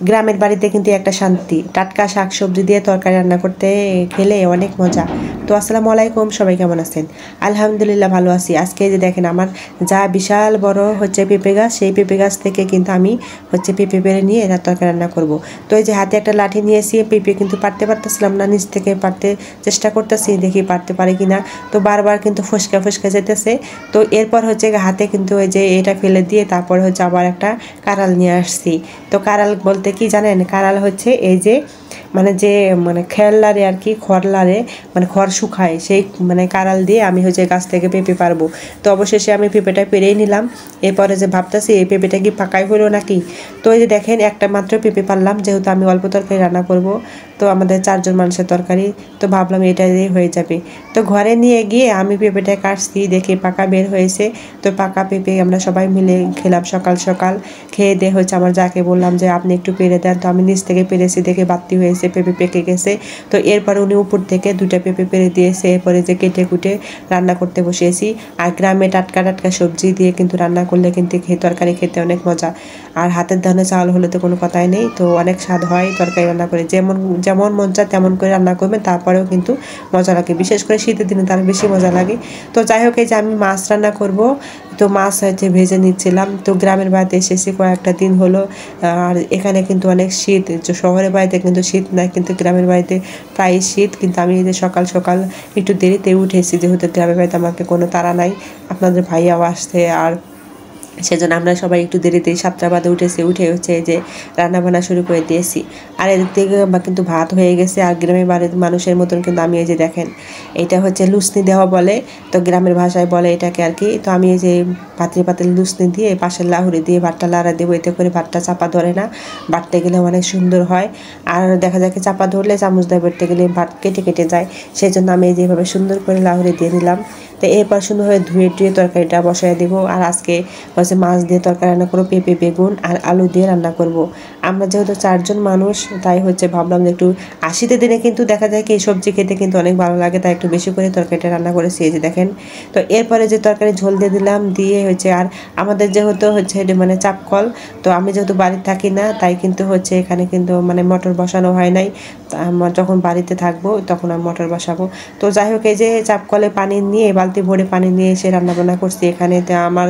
গ্রামের বাড়িতে কিন্তু একটা শান্তি, টাটকা শাকসবজি দিয়ে তরকারি রান্না করতে খেলে অনেক মজা। তো আসসালামু আলাইকুম, সবাই কেমন আছেন? আলহামদুলিল্লাহ ভালো আছি। আজকে যে দেখেন আমার যা বিশাল বড় হচ্ছে পেঁপে গাছ, সেই পেঁপে গাছ থেকে কিন্তু আমি হচ্ছে পেঁপে পেরে নিয়ে তরকারি রান্না করব। তো এই যে হাতে একটা লাঠি নিয়েছি, পেঁপে কিন্তু পারতে পারতেছিলাম না, নিচ থেকে পারতে চেষ্টা করতেছি, দেখি পারতে পারি কিনা। তো বারবার কিন্তু ফসকা ফসকা যেতেছে। তো এরপর হচ্ছে হাতে কিন্তু ওই যে এটা ফেলে দিয়ে তারপর হচ্ছে আবার একটা কাঁড়াল নিয়ে আসছি। তো কাঁড়াল বলতে কি জানেন, কাঁড়াল হচ্ছে এই যে মানে খেললারে আর কি, খড়লারে মানে খড় শুকায়, সেই মানে কাঁড়াল দিয়ে আমি হচ্ছে গাছ থেকে পেঁপে পারবো। তো অবশেষে আমি পেঁপেটা পেরেই নিলাম। এরপরে যে ভাবতেছি এই পেঁপেটা কি পাকাই হলো নাকি। তো এই যে দেখেন একটা মাত্র পেঁপে পারলাম, যেহেতু আমি অল্প তরকারি রান্না করব, তো আমাদের 4 জন মানুষের তরকারি, তো ভাবলাম এটা দিয়ে হয়ে যাবে। তো ঘরে নিয়ে গিয়ে আমি পেঁপেটা কাটছি, দেখে পাকা বের হয়েছে। তো পাকা পেঁপে আমরা সবাই মিলে খেলাম সকাল সকাল। খেয়ে দিয়ে হচ্ছে আমার যাকে বললাম যে আপনি একটু পেরে দেন। তো আমি নিচ থেকে পেরেছি, দেখে বাড়তি হয়েছে, পেঁপে পেকে গেছে। তো এরপরে উনি উপর থেকে 2টা পেঁপে পেরে দিয়েছে। এরপরে যে কেটে কুটে রান্না করতে বসিয়েছি। আর গ্রামে টাটকা টাটকা সবজি দিয়ে কিন্তু রান্না করলে কিন্তু তরকারি খেতে অনেক মজা। আর হাতের ধানে চাল হলে তো কোনো কথাই নেই, তো অনেক স্বাদ হয় তরকারি রান্না করে। যেমন যেমন মন চায় তেমন করে রান্না করবেন, তারপরেও কিন্তু মজা লাগে। বিশেষ করে শীতের দিনে তার বেশি মজা লাগে। তো যাই হোক, এই যে আমি মাছ রান্না করব, তো মাছ হচ্ছে ভেজে নিচ্ছিলাম। তো গ্রামের বাড়িতে এসেছি কয়েকটা দিন হলো, আর এখানে কিন্তু অনেক শীত। শহরের বাড়িতে কিন্তু শীত নাই, কিন্তু গ্রামের বাড়িতে প্রায় শীত। কিন্তু আমি এই যে সকাল সকাল একটু দেরিতে উঠেছি, যেহেতু গ্রামের বাড়িতে আমাকে কোনো তাড়া নাই, আপনাদের ভাইয়াও আসছে। আর সেজন্য আমরা সবাই একটু দেরিতেই 7টা বাজে উঠেছি, উঠে হচ্ছে যে রান্নাবান্না শুরু করে দিয়েছি। আর এদিক থেকে কিন্তু ভাত হয়ে গেছে। আর গ্রামের বাড়ির মানুষের মতন কিন্তু আমি এই যে দেখেন, এটা হচ্ছে লুসনি দেওয়া বলে, তো গ্রামের ভাষায় বলে এটাকে আর কি। তো আমি এই যে পাতলি পাতলি লুসনি দিয়ে পাশের লাহুরি দিয়ে ভাতটা লাড়া দেবো, এতে করে ভাতটা চাপা ধরে না, বাটতে গেলে অনেক সুন্দর হয়। আর দেখা যায় কি চাপা ধরলে চামচ দিয়ে বাটতে গেলে ভাত কেটে কেটে যায়, সেই জন্য আমি যেভাবে সুন্দর করে লাহুরি দিয়ে নিলাম। তো এরপর সুন্দরভাবে ধুয়ে টুয়ে তরকারিটা বসাই দেবো। আর আজকে হচ্ছে মাছ দিয়ে তরকারি রান্না করবো, পেঁপে বেগুন আর আলু দিয়ে রান্না করব। আমরা যেহেতু 4 জন মানুষ, তাই হচ্ছে ভাবলাম যে একটু শীতের দিনে কিন্তু দেখা যায় কি এই সবজি খেতে কিন্তু অনেক ভালো লাগে, তাই একটু বেশি করে তরকারিটা রান্না করেছি, এই যে দেখেন। তো এরপরে যে তরকারি ঝোল দিয়ে দিলাম, দিয়ে হচ্ছে আর আমাদের যেহেতু হচ্ছে মানে চাপকল, তো আমি যেহেতু বাড়িতে থাকি না, তাই কিন্তু হচ্ছে এখানে কিন্তু মানে মোটর বসানো হয় নাই। আমার যখন বাড়িতে থাকবো তখন আমি মোটর বসাবো। তো যাই হোক, এই যে চাপকলে পানি নিয়ে বালতি ভরে পানি নিয়ে এসে রান্নাবান্না করছি এখানে। তো আমার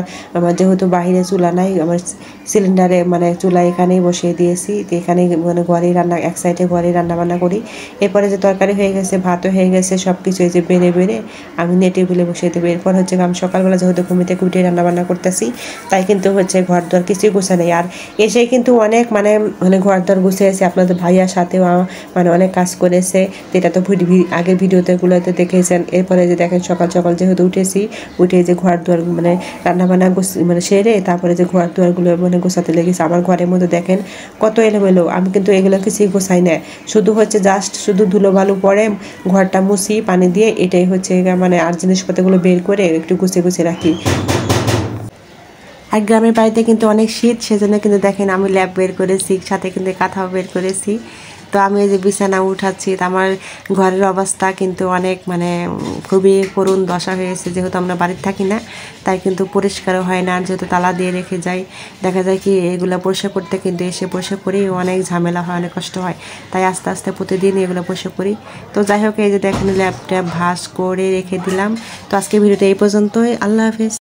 যেহেতু বাইরে চুলা নাই, আমার সিলিন্ডারে মানে চুলা এখানেই বসিয়ে দিয়েছি। তো এখানেই মানে ঘরেই রান্না, এক সাইডে ঘরেই রান্নাবান্না করি। এরপরে যে তরকারি হয়ে গেছে, ভাতও হয়ে গেছে, সব কিছু এই যে বেড়ে বেড়ে আমি টেবিলে বসিয়ে দেবো। এরপর হচ্ছে আমি সকালবেলা যেহেতু ঘুম থেকে উঠে রান্নাবান্না করতেছি, তাই কিন্তু হচ্ছে ঘর দর কিছুই গুছা নেই। আর এসে কিন্তু অনেক মানে মানে ঘর দর গুছিয়েছে, আপনাদের ভাইয়ার সাথেও মানে অনেক কাজ করেছে, যেটা তো আগের ভিডিওতে গুলোতে দেখেছেন। এরপরে যে দেখেন সকাল সকাল যেহেতু উঠেছি, উঠে যে ঘর দুয়ার মানে রান্নাবান্না মানে সেরে তারপরে যে ঘর দুয়ারগুলো মানে গোছাতে লেগেছে। আমার ঘরের মধ্যে দেখেন কত এলোমেলো, আমি কিন্তু এগুলো কিছুই গোছাই না, শুধু হচ্ছে জাস্ট শুধু ধুলো বালু পরে ঘরটা মুছি পানি দিয়ে, এটাই হচ্ছে মানে আর জিনিসপত্রগুলো বের করে একটু গুছিয়ে গুছিয়ে রাখি। আর গ্রামের বাড়িতে কিন্তু অনেক শীত, সেজন্য কিন্তু দেখেন আমি ল্যাপ বের করেছি, সাথে কিন্তু কাঁথাও বের করেছি। তো আমি এই যে বিছানা উঠাচ্ছি, তো আমার ঘরের অবস্থা কিন্তু অনেক মানে খুবই করুণ দশা হয়েছে, যেহেতু আমরা বাড়িতে থাকি না, তাই কিন্তু পরিষ্কারও হয় না। যেহেতু তালা দিয়ে রেখে যাই, দেখা যায় কি এগুলো পরিষ্কার করতে কিন্তু এসে পরিষ্কার করি অনেক ঝামেলা হয়, অনেক কষ্ট হয়, তাই আস্তে আস্তে প্রতিদিন এগুলো পরিষ্কার করি। তো যাই হোক, এই যে দেখেন ল্যাপটপ ভাঁজ করে রেখে দিলাম। তো আজকে ভিডিওটা এই পর্যন্তই, আল্লাহ হাফেজ।